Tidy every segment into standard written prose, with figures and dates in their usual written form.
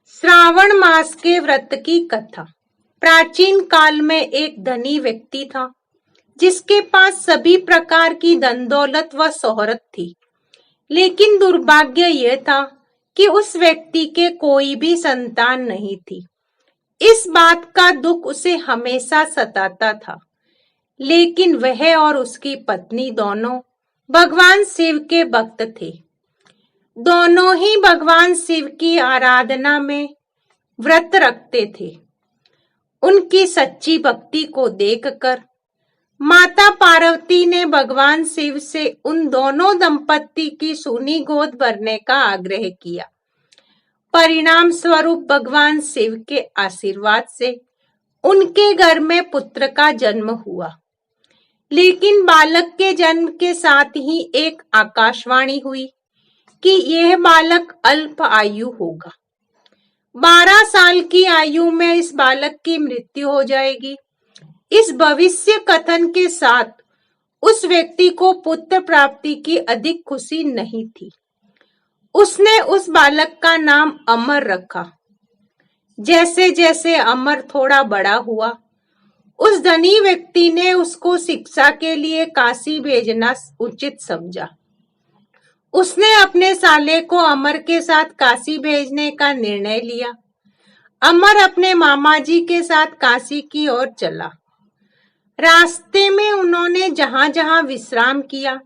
श्रावण मास के व्रत की कथा। प्राचीन काल में एक धनी व्यक्ति था जिसके पास सभी प्रकार की धन दौलत व शोहरत थी। लेकिन दुर्भाग्य यह था कि उस व्यक्ति के कोई भी संतान नहीं थी। इस बात का दुख उसे हमेशा सताता था। लेकिन वह और उसकी पत्नी दोनों भगवान शिव के भक्त थे। दोनों ही भगवान शिव की आराधना में व्रत रखते थे। उनकी सच्ची भक्ति को देखकर माता पार्वती ने भगवान शिव से उन दोनों दंपत्ति की सूनी गोद भरने का आग्रह किया। परिणाम स्वरूप भगवान शिव के आशीर्वाद से उनके घर में पुत्र का जन्म हुआ। लेकिन बालक के जन्म के साथ ही एक आकाशवाणी हुई कि यह बालक अल्प आयु होगा। 12 साल की आयु में इस बालक की मृत्यु हो जाएगी। इस भविष्य कथन के साथ उस व्यक्ति को पुत्र प्राप्ति की अधिक खुशी नहीं थी। उसने उस बालक का नाम अमर रखा। जैसे जैसे अमर थोड़ा बड़ा हुआ, उस धनी व्यक्ति ने उसको शिक्षा के लिए काशी भेजना उचित समझा। उसने अपने साले को अमर के साथ काशी भेजने का निर्णय लिया। अमर अपने मामा जी के साथ काशी की ओर चला। रास्ते में उन्होंने जहां जहां विश्राम किया,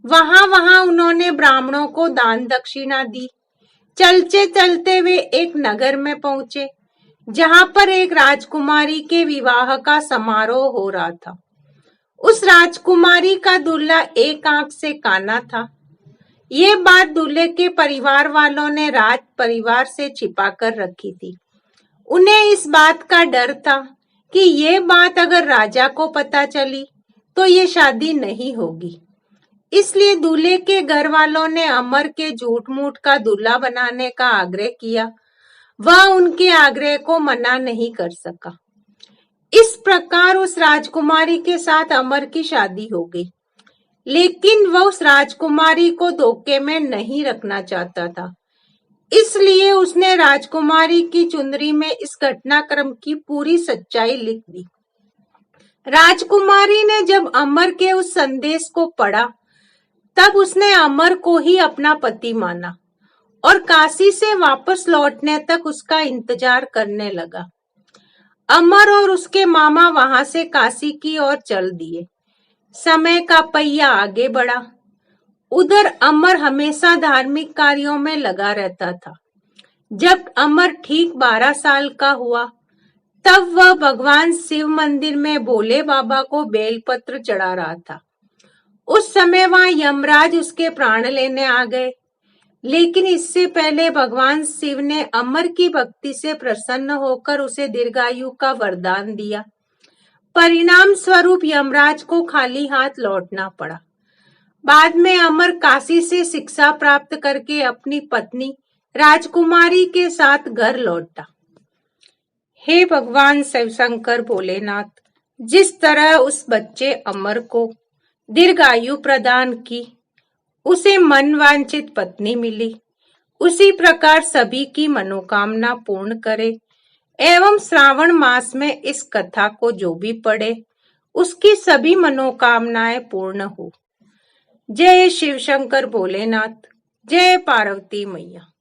वहां वहां उन्होंने ब्राह्मणों को दान दक्षिणा दी। चलते चलते वे एक नगर में पहुंचे, जहां पर एक राजकुमारी के विवाह का समारोह हो रहा था। उस राजकुमारी का दूल्हा एक आंख से काना था। ये बात दूल्हे के परिवार वालों ने राज परिवार से छिपा कर रखी थी। उन्हें इस बात का डर था कि ये बात अगर राजा को पता चली तो ये शादी नहीं होगी। इसलिए दूल्हे के घर वालों ने अमर के झूठ मूठ का दूल्हा बनाने का आग्रह किया। वह उनके आग्रह को मना नहीं कर सका। इस प्रकार उस राजकुमारी के साथ अमर की शादी हो गई। लेकिन वह उस राजकुमारी को धोखे में नहीं रखना चाहता था। इसलिए उसने राजकुमारी की चुनरी में इस घटनाक्रम की पूरी सच्चाई लिख दी। राजकुमारी ने जब अमर के उस संदेश को पढ़ा, तब उसने अमर को ही अपना पति माना और काशी से वापस लौटने तक उसका इंतजार करने लगा। अमर और उसके मामा वहां से काशी की ओर चल दिए। समय का पहिया आगे बढ़ा। उधर अमर हमेशा धार्मिक कार्यों में लगा रहता था। जब अमर ठीक 12 साल का हुआ, तब वह भगवान शिव मंदिर में भोले बाबा को बेलपत्र चढ़ा रहा था। उस समय वहां यमराज उसके प्राण लेने आ गए। लेकिन इससे पहले भगवान शिव ने अमर की भक्ति से प्रसन्न होकर उसे दीर्घायु का वरदान दिया। परिणाम स्वरूप यमराज को खाली हाथ लौटना पड़ा। बाद में अमर काशी से शिक्षा प्राप्त करके अपनी पत्नी राजकुमारी के साथ घर लौटा। हे भगवान शिव शंकर भोलेनाथ, जिस तरह उस बच्चे अमर को दीर्घायु प्रदान की, उसे मनवांछित पत्नी मिली, उसी प्रकार सभी की मनोकामना पूर्ण करे एवं श्रावण मास में इस कथा को जो भी पढ़े, उसकी सभी मनोकामनाएं पूर्ण हो। जय शिव शंकर भोलेनाथ, जय पार्वती मैया।